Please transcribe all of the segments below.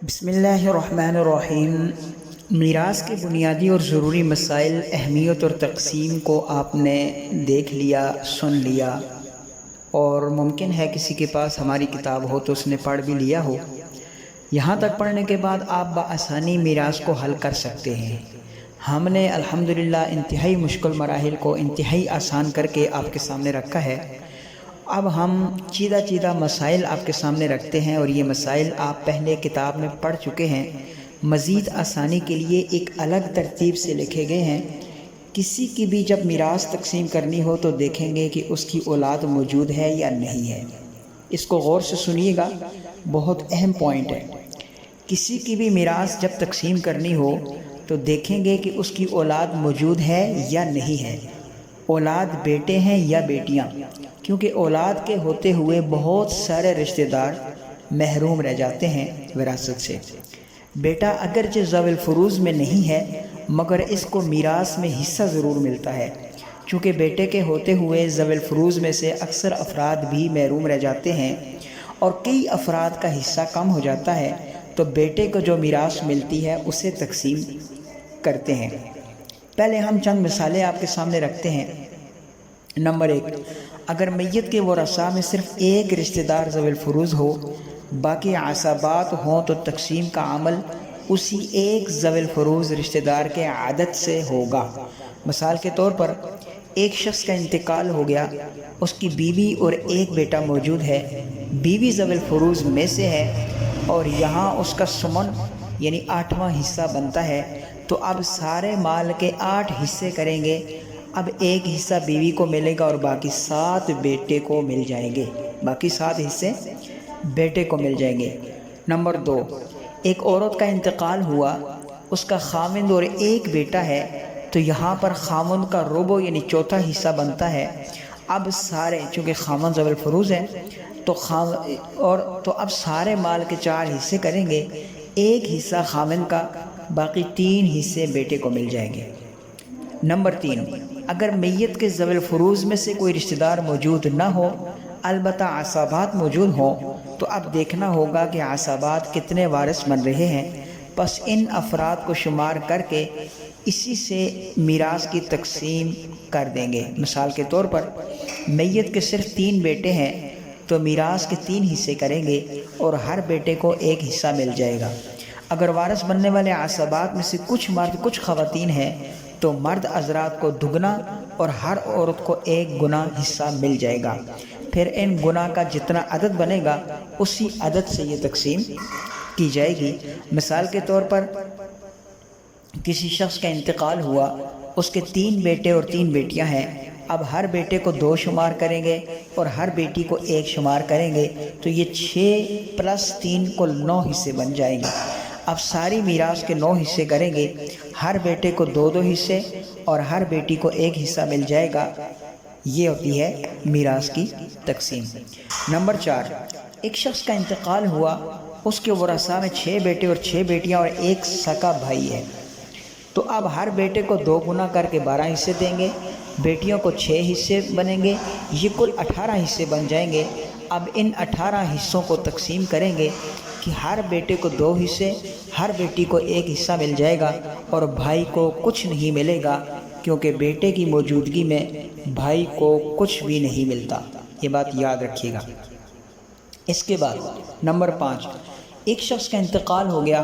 بسم اللہ الرحمن الرحیم۔ میراث کے بنیادی اور ضروری مسائل، اہمیت اور تقسیم کو آپ نے دیکھ لیا، سن لیا، اور ممکن ہے کسی کے پاس ہماری کتاب ہو تو اس نے پڑھ بھی لیا ہو۔ یہاں تک پڑھنے کے بعد آپ بآسانی میراث کو حل کر سکتے ہیں۔ ہم نے الحمدللہ انتہائی مشکل مراحل کو انتہائی آسان کر کے آپ کے سامنے رکھا ہے۔ اب ہم چیدہ مسائل آپ کے سامنے رکھتے ہیں، اور یہ مسائل آپ پہلے کتاب میں پڑھ چکے ہیں، مزید آسانی کے لیے ایک الگ ترتیب سے لکھے گئے ہیں۔ کسی کی بھی جب میراث تقسیم کرنی ہو تو دیکھیں گے کہ اس کی اولاد موجود ہے یا نہیں ہے۔ اس کو غور سے سنیے گا، بہت اہم پوائنٹ ہے۔ کسی کی بھی میراث جب تقسیم کرنی ہو تو دیکھیں گے کہ اس کی اولاد موجود ہے یا نہیں ہے، اولاد بیٹے ہیں یا بیٹیاں، کیونکہ اولاد کے ہوتے ہوئے بہت سارے رشتہ دار محروم رہ جاتے ہیں وراثت سے۔ بیٹا اگرچہ ذوی الفروض میں نہیں ہے مگر اس کو میراث میں حصہ ضرور ملتا ہے، چونکہ بیٹے کے ہوتے ہوئے ذوی الفروض میں سے اکثر افراد بھی محروم رہ جاتے ہیں اور کئی افراد کا حصہ کم ہو جاتا ہے، تو بیٹے کو جو میراث ملتی ہے اسے تقسیم کرتے ہیں۔ پہلے ہم چند مثالیں آپ کے سامنے رکھتے ہیں۔ نمبر 1، اگر میت کے ورثاء میں صرف ایک رشتہ دار ذوی الفروض ہو، باقی عصبات ہوں، تو تقسیم کا عمل اسی ایک ذوی الفروض رشتہ دار کے عدد سے ہوگا۔ مثال کے طور پر ایک شخص کا انتقال ہو گیا، اس کی بیوی اور ایک بیٹا موجود ہے، بیوی ذوی الفروض میں سے ہے اور یہاں اس کا ثمن یعنی 8واں حصہ بنتا ہے، تو اب سارے مال کے 8 حصے کریں گے۔ اب ایک حصہ بیوی کو ملے گا اور باقی 7 بیٹے کو مل جائیں گے، باقی 7 حصے بیٹے کو مل جائیں گے۔ نمبر 2، ایک عورت کا انتقال ہوا، اس کا خاوند اور ایک بیٹا ہے، تو یہاں پر خاوند کا ربع یعنی چوتھا حصہ بنتا ہے۔ اب سارے، چونکہ خاوند ذوی الفروض ہے تو اب سارے مال کے 4 حصے کریں گے، ایک حصہ خاوند کا، باقی 3 حصے بیٹے کو مل جائیں گے۔ نمبر 3، اگر میت کے ذوی الفروض میں سے کوئی رشتہ دار موجود نہ ہو البتہ عصبات موجود ہوں، تو اب دیکھنا ہوگا کہ عصبات کتنے وارث بن رہے ہیں، پس ان افراد کو شمار کر کے اسی سے میراث کی تقسیم کر دیں گے۔ مثال کے طور پر میت کے صرف 3 بیٹے ہیں تو میراث کے 3 حصے کریں گے اور ہر بیٹے کو ایک حصہ مل جائے گا۔ اگر وارث بننے والے عصبات میں سے کچھ مرد کچھ خواتین ہیں تو مرد حضرات کو دگنا اور ہر عورت کو 1 گنا حصہ مل جائے گا۔ پھر ان گنا کا جتنا عدد بنے گا اسی عدد سے یہ تقسیم کی جائے گی۔ مثال کے طور پر کسی شخص کا انتقال ہوا، اس کے 3 بیٹے اور 3 بیٹیاں ہیں، اب ہر بیٹے کو 2 شمار کریں گے اور ہر بیٹی کو 1 شمار کریں گے، تو یہ 6 + 3 کل 9 حصے بن جائیں گے۔ اب ساری میراث کے 9 حصے کریں گے، ہر بیٹے کو 2 حصے اور ہر بیٹی کو 1 حصہ مل جائے گا۔ یہ ہوتی ہے میراث کی تقسیم۔ نمبر 4، ایک شخص کا انتقال ہوا، اس کے ورثاء میں 6 بیٹے اور 6 بیٹیاں اور 1 سگا بھائی ہے، تو اب ہر بیٹے کو 2 گنا کر کے 12 حصے دیں گے، بیٹیوں کو 6 حصے بنیں گے، یہ کل 18 حصے بن جائیں گے۔ اب ان 18 حصوں کو تقسیم کریں گے کہ ہر بیٹے کو 2 حصے، ہر بیٹی کو 1 حصہ مل جائے گا اور بھائی کو کچھ نہیں ملے گا، کیونکہ بیٹے کی موجودگی میں بھائی کو کچھ بھی نہیں ملتا۔ یہ بات یاد رکھیے گا۔ اس کے بعد نمبر 5، ایک شخص کا انتقال ہو گیا،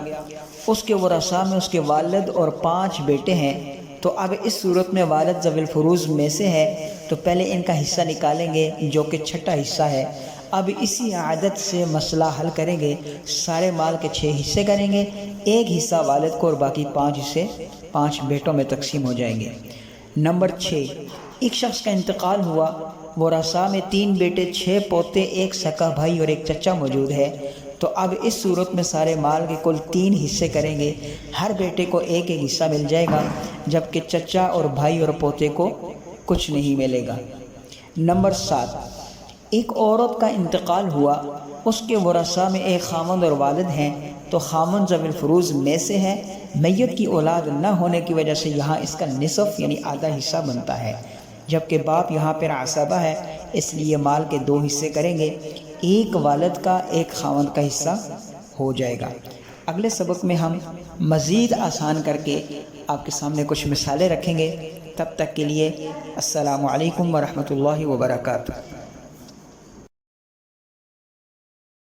اس کے ورثاء میں اس کے والد اور 5 بیٹے ہیں، تو اب اس صورت میں والد ذوی الفروض میں سے ہے تو پہلے ان کا حصہ نکالیں گے جو کہ 6واں حصہ ہے۔ اب اسی عادت سے مسئلہ حل کریں گے، سارے مال کے 6 حصے کریں گے، 1 حصہ والد کو اور باقی 5 حصے 5 بیٹوں میں تقسیم ہو جائیں گے۔ نمبر 6، ایک شخص کا انتقال ہوا، ورثاء میں 3 بیٹے، 6 پوتے، 1 سگا بھائی اور 1 چچا موجود ہے، تو اب اس صورت میں سارے مال کے کل 3 حصے کریں گے، ہر بیٹے کو 1 حصہ مل جائے گا، جبکہ چچا اور بھائی اور پوتے کو کچھ نہیں ملے گا۔ نمبر 7، ایک عورت کا انتقال ہوا، اس کے ورثاء میں 1 خاوند اور والد ہیں، تو خاوند ذوی الفروض میں سے ہے، میت کی اولاد نہ ہونے کی وجہ سے یہاں اس کا نصف یعنی آدھا حصہ بنتا ہے، جبکہ باپ یہاں پر عصبہ ہے، اس لیے مال کے 2 حصے کریں گے، 1 والد کا 1 خاوند کا حصہ ہو جائے گا۔ اگلے سبق میں ہم مزید آسان کر کے آپ کے سامنے کچھ مثالیں رکھیں گے. تب تک کے لیے السلام علیکم ورحمۃ اللہ وبرکاتہ.